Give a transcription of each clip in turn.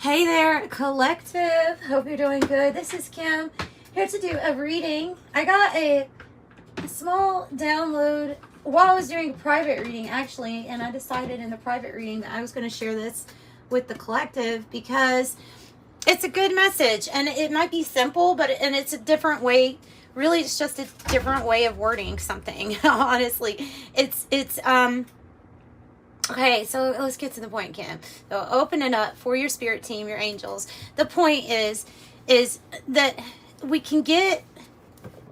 Hey there, Collective. Hope you're doing good. This is Kim, here to do a reading. I got a small download while I was doing a private reading, actually, and I decided in the private reading that I was going to share this with the Collective because it's a good message, and it might be simple, but it's a different way. Really, it's just a different way of wording something. Honestly, okay, so let's get to the point, Kim. So open it up for your spirit team, your angels. The point is that we can get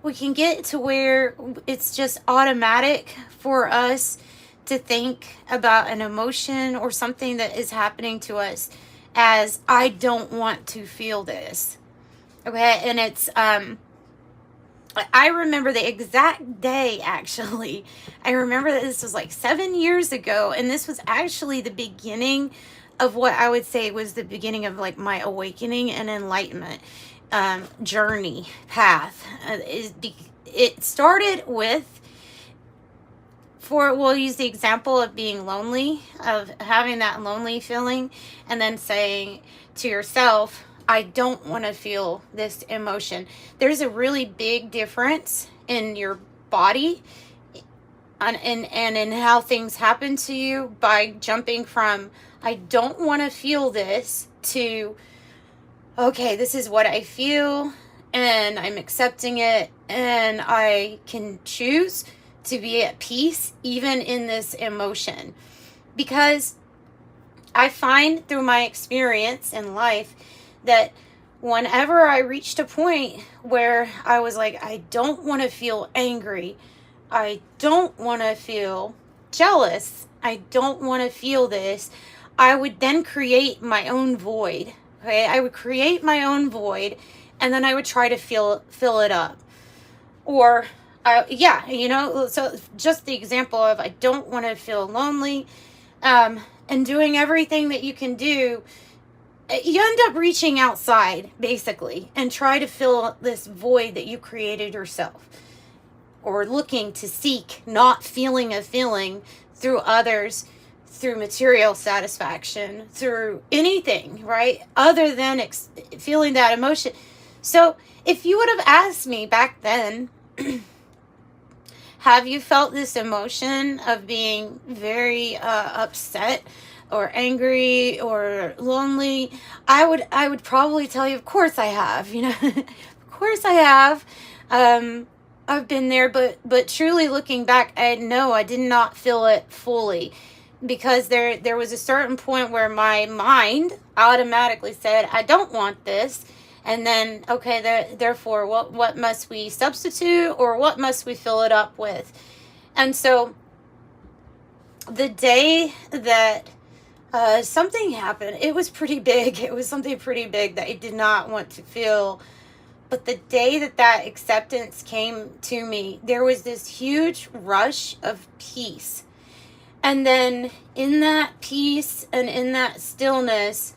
to where it's just automatic for us to think about an emotion or something that is happening to us as I don't want to feel this. Okay, and it's I remember the exact day, actually. I remember that this was like 7 years ago, and this was actually the beginning of what I would say was the beginning of like my awakening and enlightenment journey path. It started with, we'll use the example of being lonely, of having that lonely feeling, and then saying to yourself, I don't want to feel this emotion. There's a really big difference in your body and in how things happen to you by jumping from I don't want to feel this to okay, this is what I feel and I'm accepting it and I can choose to be at peace even in this emotion. Because I find through my experience in life that whenever I reached a point where I was like, I don't want to feel angry, I don't want to feel jealous, I don't want to feel this, I would then create my own void. Okay, I would create my own void, and then I would try to fill it up. Or, so just the example of I don't want to feel lonely, and doing everything that you can do. You end up reaching outside, basically, and try to fill this void that you created yourself. Or looking to seek, not feeling a feeling through others, through material satisfaction, through anything, right? Other than feeling that emotion. So, if you would have asked me back then, have you felt this emotion of being very upset or angry or lonely, I would probably tell you, of course I have, of course I have. I've been there, but truly looking back, I did not feel it fully, because there was a certain point where my mind automatically said, I don't want this. And then, okay, therefore, what must we substitute, or what must we fill it up with? And so the day that something happened, it was pretty big. It was something pretty big that I did not want to feel. But the day that acceptance came to me, there was this huge rush of peace. And then in that peace and in that stillness,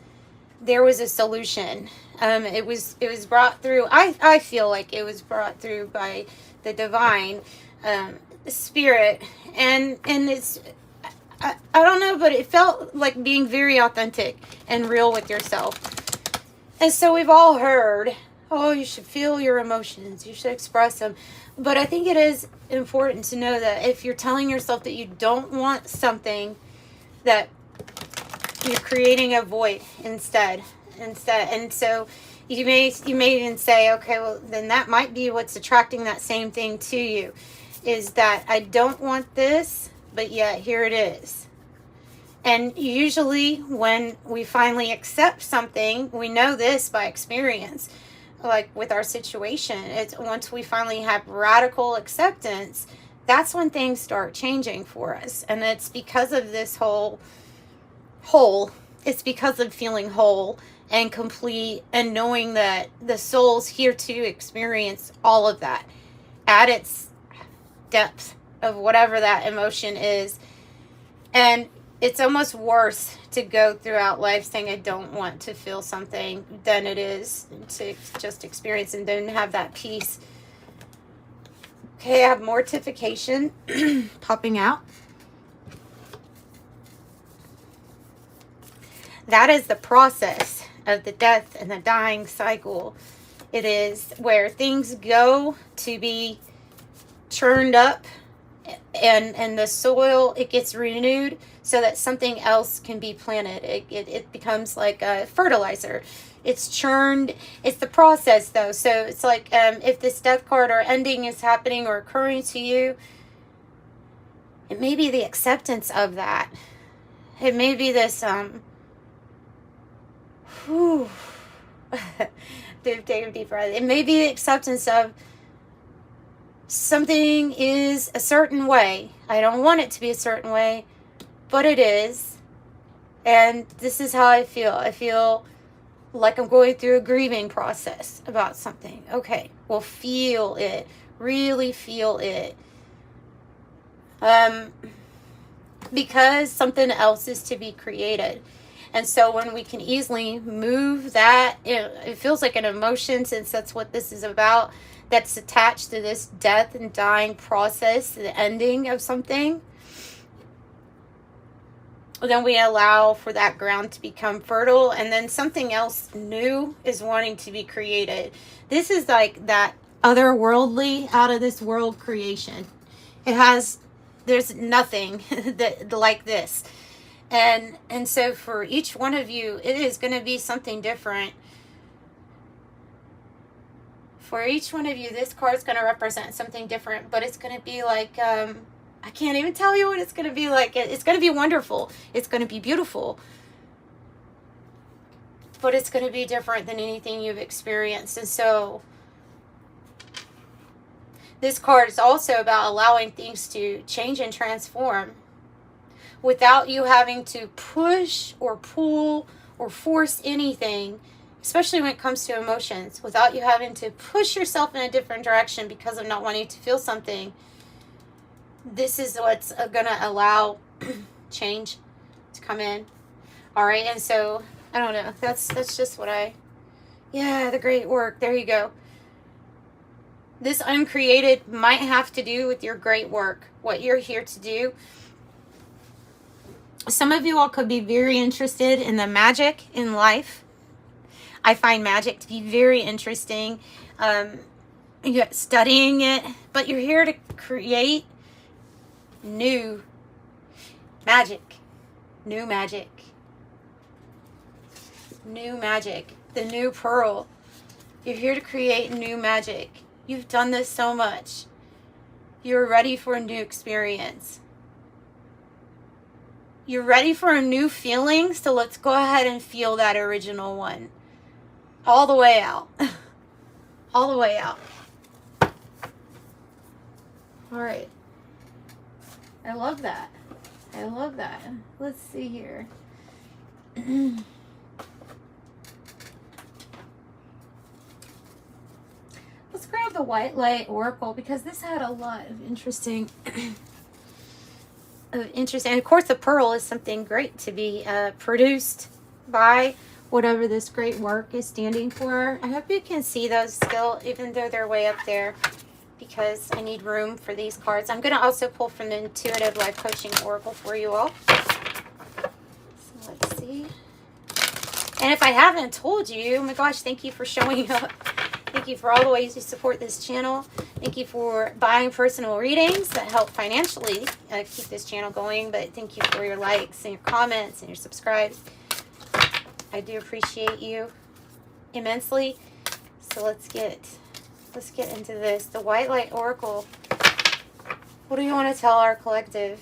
there was a solution. It was brought through, I feel like it was brought through by the divine spirit. And it's, I don't know, but it felt like being very authentic and real with yourself. And so we've all heard, oh, you should feel your emotions, you should express them. But I think it is important to know that if you're telling yourself that you don't want something, that you're creating a void instead. And so you may even say, okay, well, then that might be what's attracting that same thing to you, is that I don't want this, but yet here it is. And usually when we finally accept something, we know this by experience, like with our situation, it's once we finally have radical acceptance, that's when things start changing for us. And it's because of this whole, it's because of feeling whole and complete, and knowing that the soul's here to experience all of that at its depth of whatever that emotion is. And it's almost worse to go throughout life saying I don't want to feel something than it is to just experience and then have that peace. Okay, I have mortification popping out. That is the process of the death and the dying cycle. It is where things go to be churned up, and the soil, it gets renewed so that something else can be planted. It becomes like a fertilizer. It's churned. It's the process, though. So it's like, if this death card or ending is happening or occurring to you, it may be the acceptance of that. It may be this, take a deep breath. It may be the acceptance of something is a certain way. I don't want it to be a certain way, but it is. And this is how I feel. I feel like I'm going through a grieving process about something. Okay, well, feel it. Really feel it. Because something else is to be created. And so when we can easily move that, it feels like an emotion, since that's what this is about, that's attached to this death and dying process, the ending of something. Then we allow for that ground to become fertile, and then something else new is wanting to be created. This is like that otherworldly, out of this world creation. There's nothing that like this. And so for each one of you, it is going to be something different. For each one of you, this card is going to represent something different, but it's going to be like, I can't even tell you what it's going to be like. It's going to be wonderful. It's going to be beautiful. But it's going to be different than anything you've experienced. And so this card is also about allowing things to change and transform without you having to push or pull or force anything, especially when it comes to emotions, without you having to push yourself in a different direction because of not wanting to feel something. This is what's going to allow change to come in. All right, and so, I don't know, that's just what the great work. There you go. This uncreated might have to do with your great work, what you're here to do. Some of you all could be very interested in the magic in life. I find magic to be very interesting. You're studying it, but you're here to create new magic. New magic. New magic. The new pearl. You're here to create new magic. You've done this so much. You're ready for a new experience. You're ready for a new feeling, so let's go ahead and feel that original one. All the way out. All the way out. All right. I love that. I love that. Let's see here. Let's grab the White Light Oracle, because this had a lot of interesting... And of course the pearl is something great to be produced by whatever this great work is standing for. I hope you can see those still, even though they're way up there, because I need room for these cards. I'm going to also pull from the Intuitive Life Coaching Oracle for you all. So let's see. And if I haven't told you, oh my gosh, thank you for showing up. Thank you for all the ways you support this channel. Thank you for buying personal readings that help financially keep this channel going. But thank you for your likes and your comments and your subscribes. I do appreciate you immensely. So let's get into this. The White Light Oracle. What do you want to tell our collective?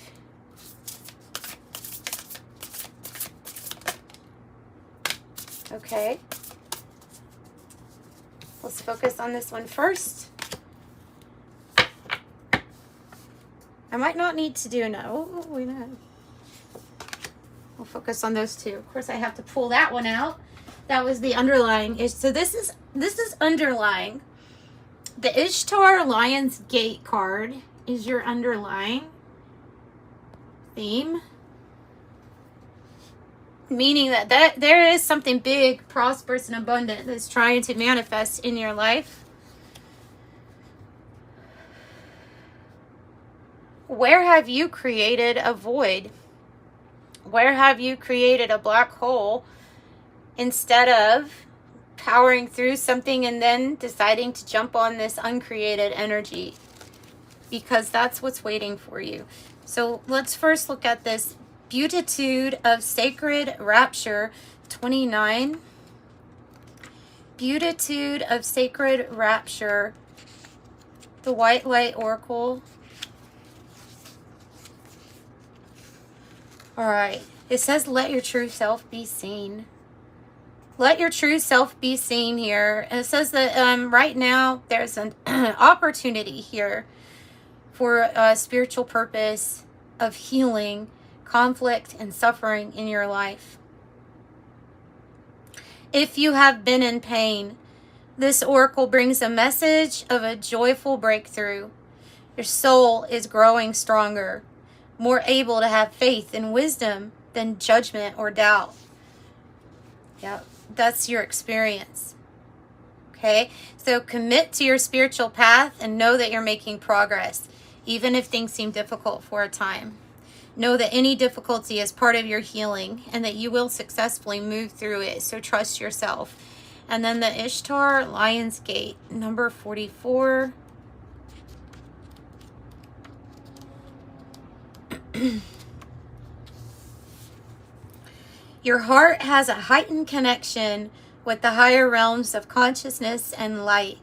Okay. Let's focus on this one first. I might not need to do no. Wait a minute. We'll focus on those two. Of course, I have to pull that one out. That was the underlying. So this is underlying. The Ishtar Lion's Gate card is your underlying theme. Meaning that there is something big, prosperous, and abundant that's trying to manifest in your life. Where have you created a void? Where have you created a black hole instead of powering through something and then deciding to jump on this uncreated energy, because that's what's waiting for you. So let's first look at this Beatitude of Sacred Rapture 29. Beatitude of Sacred Rapture, the White Light Oracle. All right. It says, let your true self be seen. Let your true self be seen here. And it says that right now there's an opportunity here for a spiritual purpose of healing conflict and suffering in your life. If you have been in pain, this oracle brings a message of a joyful breakthrough. Your soul is growing stronger, more able to have faith and wisdom than judgment or doubt. Yep, that's your experience. Okay, so commit to your spiritual path and know that you're making progress, even if things seem difficult for a time. Know that any difficulty is part of your healing and that you will successfully move through it, so trust yourself. And then the Ishtar Lion's Gate, number 44. Your heart has a heightened connection with the higher realms of consciousness and light.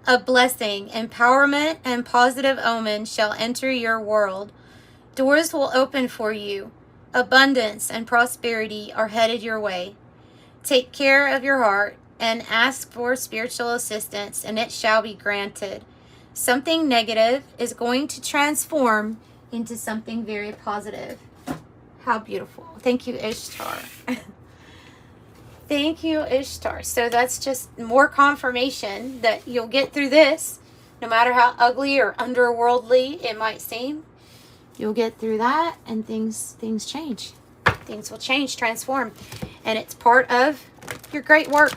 A blessing, empowerment, and positive omen shall enter your world. Doors will open for you. Abundance and prosperity are headed your way. Take care of your heart and ask for spiritual assistance, and it shall be granted. Something negative is going to transform into something very positive. How beautiful. Thank you, Ishtar. Thank you, Ishtar. So that's just more confirmation that you'll get through this, no matter how ugly or underworldly it might seem. You'll get through that, and things change. Things will change, transform, and it's part of your great work.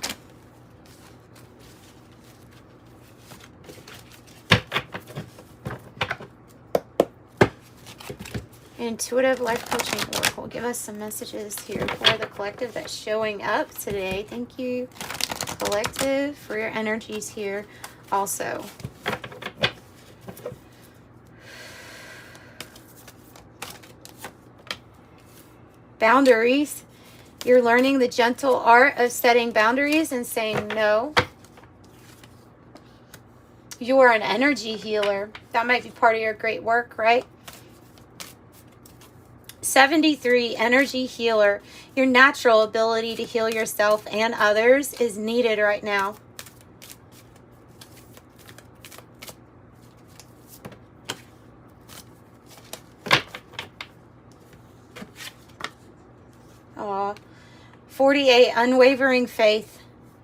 Intuitive Life Coaching Oracle, give us some messages here for the collective that's showing up today. Thank you, collective, for your energies here also. Boundaries. You're learning the gentle art of setting boundaries and saying no. You are an energy healer. That might be part of your great work, right? 73, energy healer. Your natural ability to heal yourself and others is needed right now. Aw. 48, unwavering faith.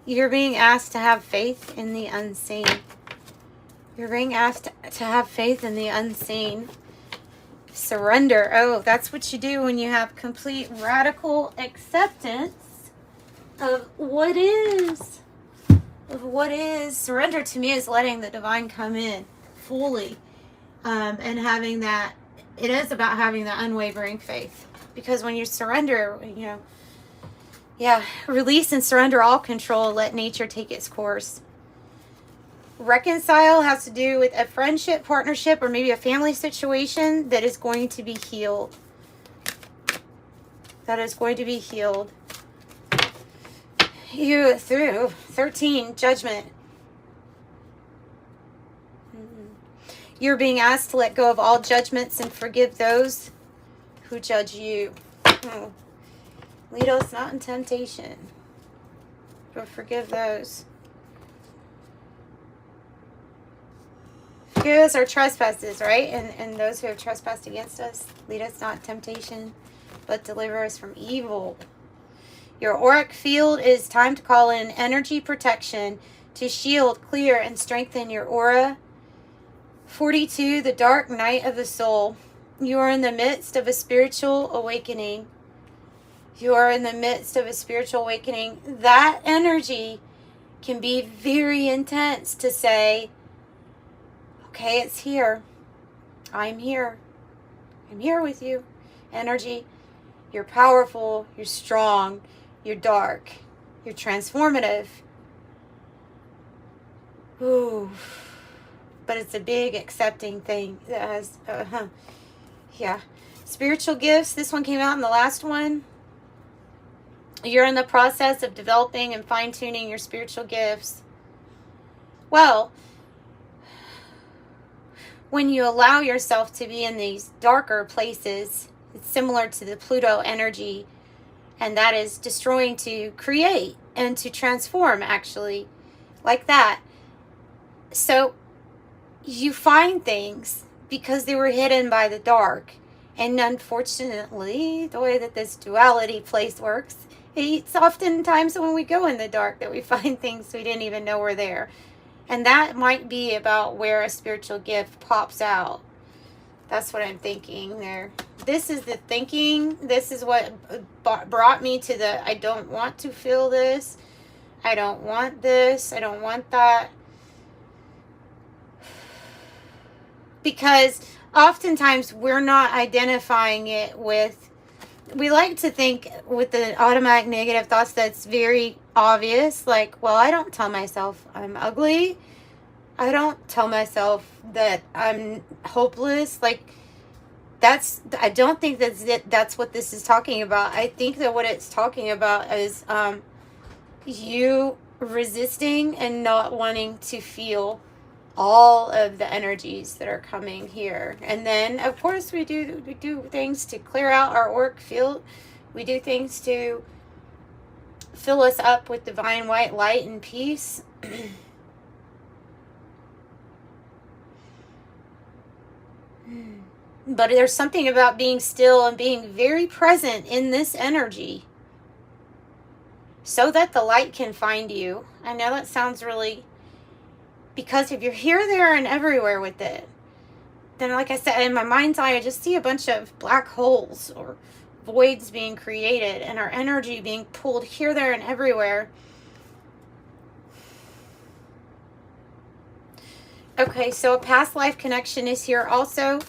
You're being asked to have faith in the unseen. You're being asked to have faith in the unseen. Surrender. Oh, that's what you do when you have complete radical acceptance of what is. Of what is. Surrender to me is letting the divine come in fully. And having that, it is about having that unwavering faith. Because when you surrender, you know, yeah, release and surrender all control, let nature take its course. Reconcile has to do with a friendship, partnership, or maybe a family situation that is going to be healed. That is going to be healed. You through 13, judgment. You're being asked to let go of all judgments and forgive those who judge you. Lead us not in temptation, but forgive those. Forgive us our trespasses, right? And those who have trespassed against us. Lead us not in temptation, but deliver us from evil. Your auric field is time to call in energy protection to shield, clear, and strengthen your aura. 42, the dark night of the soul. You are in the midst of a spiritual awakening. You are in the midst of a spiritual awakening. That energy can be very intense to say, okay, it's here. I'm here. I'm here with you. Energy. You're powerful. You're strong. You're dark. You're transformative. Ooh. But it's a big accepting thing that has, yeah. Spiritual gifts. This one came out in the last one. You're in the process of developing and fine-tuning your spiritual gifts. Well, when you allow yourself to be in these darker places, it's similar to the Pluto energy, and that is destroying to create and to transform, actually, like that. So you find things because they were hidden by the dark. And unfortunately, the way that this duality place works, it's oftentimes when we go in the dark that we find things we didn't even know were there. And that might be about where a spiritual gift pops out. That's what I'm thinking there. This is the thinking. This is what brought me to the, I don't want to feel this. I don't want this. I don't want that. Because oftentimes we're not identifying it with, we like to think with the automatic negative thoughts that's very obvious. Like, well, I don't tell myself I'm ugly. I don't tell myself that I'm hopeless. Like, I don't think that's what this is talking about. I think that what it's talking about is you resisting and not wanting to feel all of the energies that are coming here. And then, of course, we do things to clear out our auric field. We do things to fill us up with divine white light and peace. But there's something about being still and being very present in this energy so that the light can find you. I know that sounds really, because if you're here, there, and everywhere with it, then, like I said, in my mind's eye, I just see a bunch of black holes or voids being created and our energy being pulled here, there, and everywhere. Okay, so a past life connection is here also.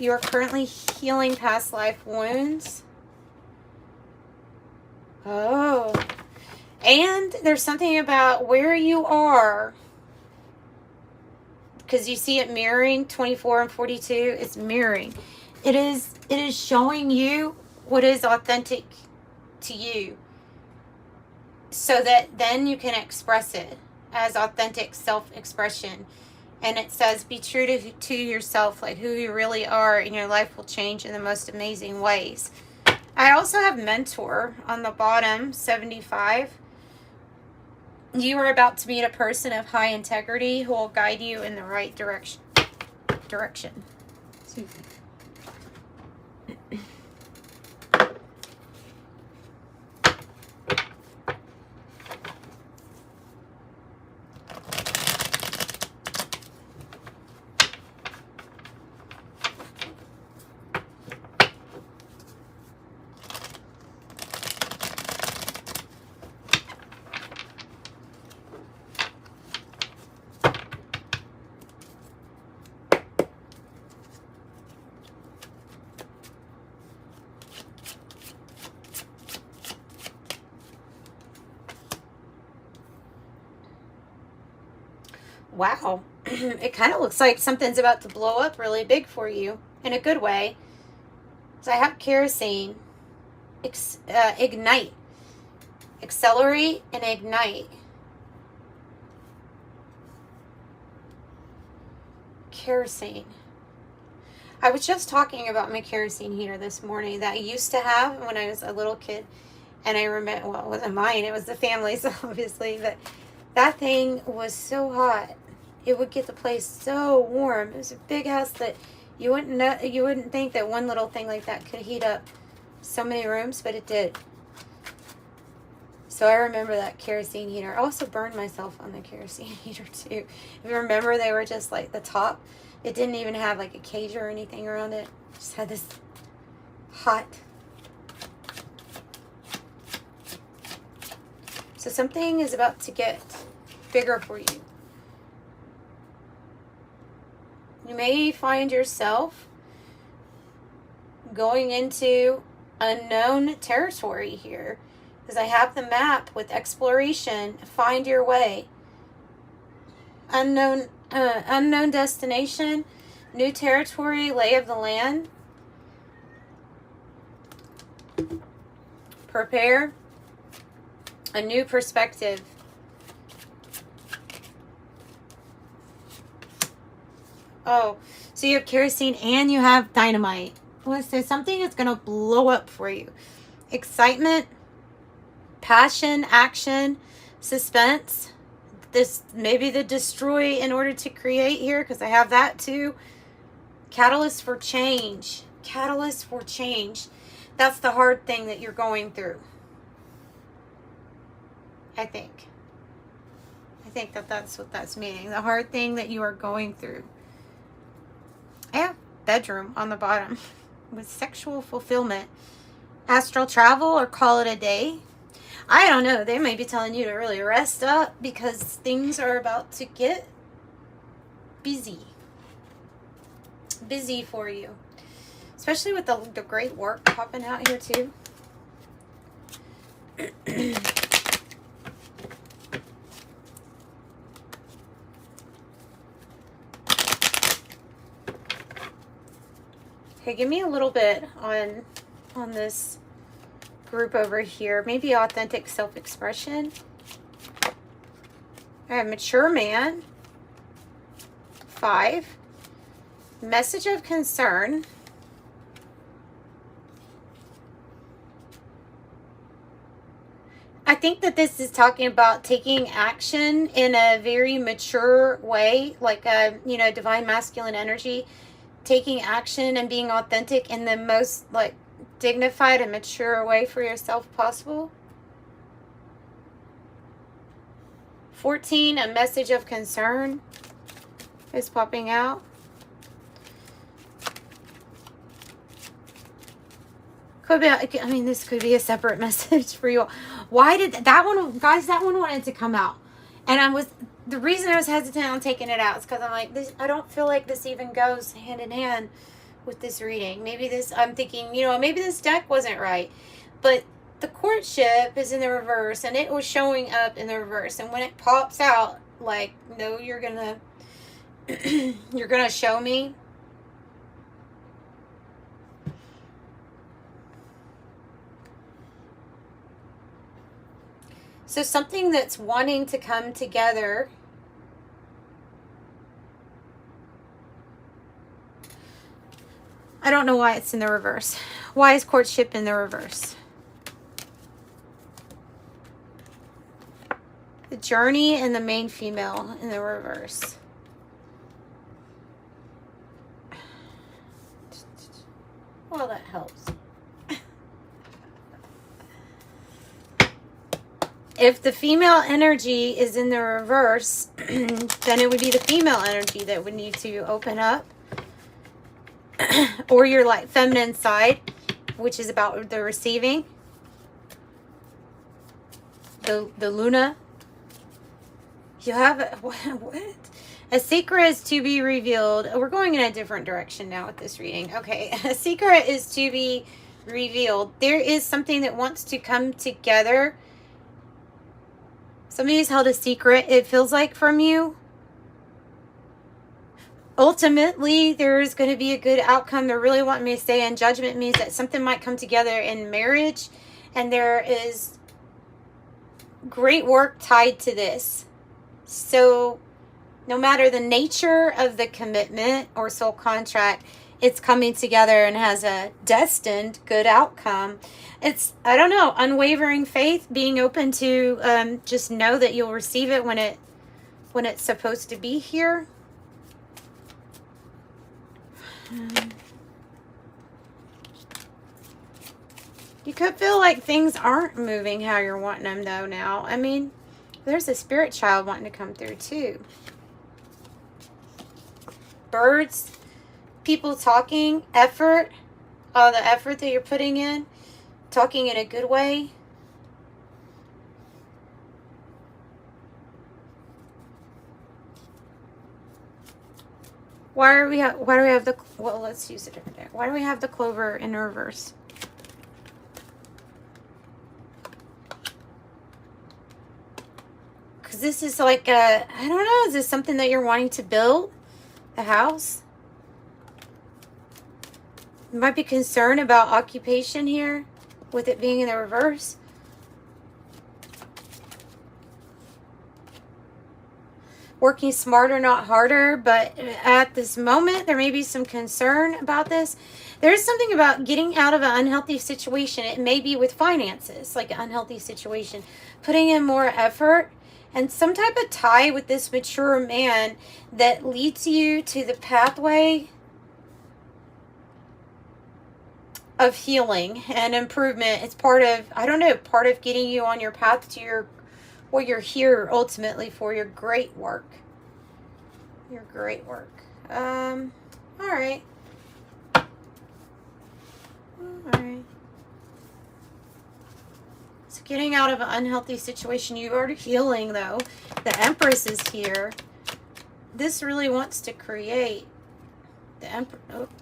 You are currently healing past life wounds. Oh. And there's something about where you are, because you see it mirroring 24 and 42. It's mirroring. It is showing you what is authentic to you, so that then you can express it as authentic self-expression. And it says, be true to yourself, like who you really are, and your life will change in the most amazing ways. I also have mentor on the bottom, 75. You are about to meet a person of high integrity who will guide you in the right direction. Wow. It kind of looks like something's about to blow up really big for you in a good way. So I have kerosene. Ignite. Accelerate and ignite. Kerosene. I was just talking about my kerosene heater this morning that I used to have when I was a little kid. And I remember, well, it wasn't mine. It was the family's, obviously. But that thing was so hot. It would get the place so warm. It was a big house that you wouldn't think that one little thing like that could heat up so many rooms, but it did. So I remember that kerosene heater. I also burned myself on the kerosene heater too. If you remember, they were just like the top. It didn't even have like a cage or anything around it. It just had this hot. So something is about to get bigger for you. You may find yourself going into unknown territory here. Because I have the map with exploration, find your way. Unknown destination, new territory, lay of the land. Prepare a new perspective. Oh, so you have kerosene and you have dynamite. Well, so something is going to blow up for you. Excitement, passion, action, suspense. This maybe the destroy in order to create here, because I have that too. Catalyst for change. Catalyst for change. That's the hard thing that you're going through. I think that's what that's meaning. The hard thing that you are going through. I have bedroom on the bottom with sexual fulfillment. Astral travel, or call it a day. I don't know. They may be telling you to really rest up because things are about to get busy. Busy for you. Especially with the great work popping out here too. Okay, give me a little bit on this group over here. Maybe authentic self-expression. I have mature man. 5. Message of concern. I think that this is talking about taking action in a very mature way, like a, divine masculine energy. Taking action and being authentic in the most dignified and mature way for yourself possible. 14, a message of concern is popping out. Could be, this could be a separate message for you all. Why did that one, guys, that one wanted to come out. And the reason I was hesitant on taking it out is because I'm like, I don't feel like this even goes hand in hand with this reading. Maybe I'm thinking, maybe this deck wasn't right. But the courtship is in the reverse, and it was showing up in the reverse. And when it pops out, no, you're gonna show me. So something that's wanting to come together. I don't know why it's in the reverse. Why is courtship in the reverse? The journey and the main female in the reverse. Well, that helps. If the female energy is in the reverse, then it would be the female energy that would need to open up. Or your feminine side, which is about the receiving. The Luna. You have what? A secret is to be revealed. We're going in a different direction now with this reading. Okay, a secret is to be revealed. There is something that wants to come together. Somebody's held a secret, it feels like, from you. Ultimately, there's going to be a good outcome. They're really wanting me to stay in. Judgment means that something might come together in marriage. And there is great work tied to this. So, no matter the nature of the commitment or soul contract, it's coming together and has a destined good outcome. It's, I don't know, unwavering faith, being open to just know that you'll receive it when it's supposed to be here. You could feel like things aren't moving how you're wanting them though now. There's a spirit child wanting to come through too. Birds, people talking, effort, all the effort that you're putting in, talking in a good way. Why do we have the, well, let's use a different deck. Why do we have the clover in reverse? Because this is like a, I don't know, is this something that you're wanting to build? The house? You might be concerned about occupation here with it being in the reverse. Working smarter, not harder, but at this moment, there may be some concern about this. There's something about getting out of an unhealthy situation. It may be with finances, like an unhealthy situation. Putting in more effort and some type of tie with this mature man that leads you to the pathway of healing and improvement. It's part of, I don't know, part of getting you on your path to your, well, you're here ultimately for your great work. Your great work. All right. Alright. So getting out of an unhealthy situation. You are healing, though. The Empress is here. This really wants to create. The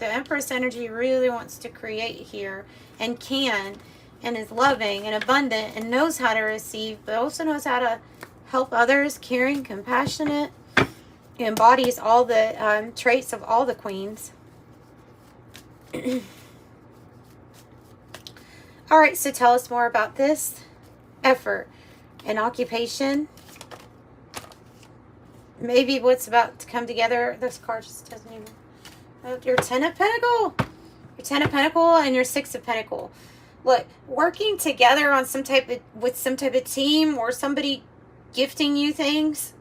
Empress energy really wants to create here. And can. And is loving and abundant. And knows how to receive. But also knows how to help others. Caring, compassionate. Embodies all the traits of all the queens. All right, so tell us more about this. Effort and occupation. Maybe what's about to come together. This card just doesn't even... your Ten of Pentacles. Your Ten of Pentacles and your Six of Pentacles. Look, working together on some type of... with some type of team or somebody gifting you things.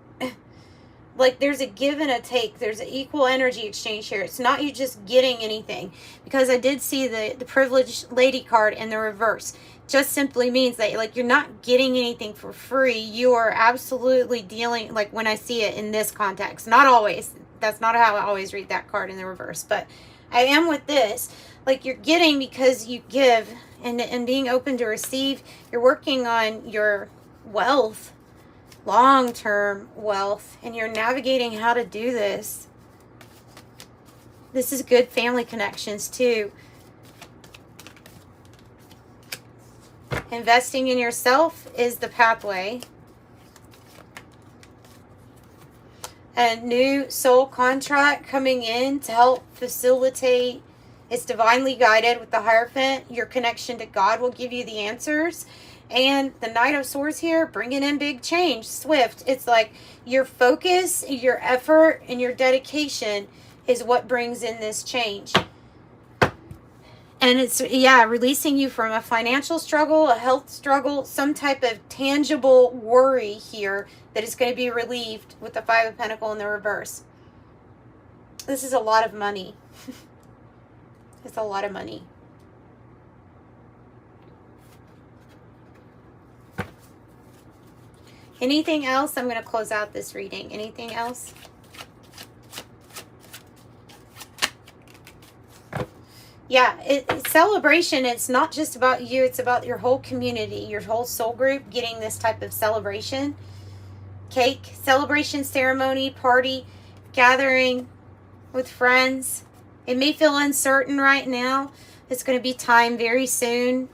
Like, there's a give and a take. There's an equal energy exchange here. It's not you just getting anything. Because I did see the privileged lady card in the reverse. Just simply means that, like, you're not getting anything for free. You are absolutely dealing, like, when I see it in this context. Not always. That's not how I always read that card in the reverse. But I am with this. Like, you're getting because you give. And being open to receive. You're working on your wealth. Long-term wealth, and you're navigating how to do this. This is good family connections too. Investing in yourself is the pathway. A new soul contract coming in to help facilitate. It's divinely guided with the Hierophant. Your connection to God will give you the answers. And the Knight of Swords here, bringing in big change, swift. It's like your focus, your effort, and your dedication is what brings in this change. And it's, yeah, releasing you from a financial struggle, a health struggle, some type of tangible worry here that is going to be relieved with the Five of Pentacles in the reverse. This is a lot of money. It's a lot of money. Anything else? I'm going to close out this reading. Anything else? Yeah, it's celebration. It's not just about you. It's about your whole community, your whole soul group getting this type of celebration. Cake, celebration, ceremony, party, gathering with friends. It may feel uncertain right now. It's going to be time very soon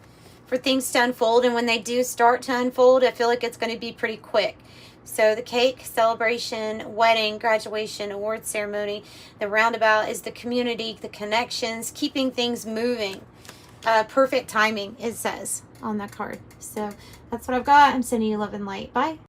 for things to unfold, and when they do start to unfold, I feel like it's going to be pretty quick. So the cake, celebration, wedding, graduation, award ceremony. The roundabout is the community, the connections, keeping things moving. Perfect timing, it says on that card. So that's what I've got. I'm sending you love and light. Bye.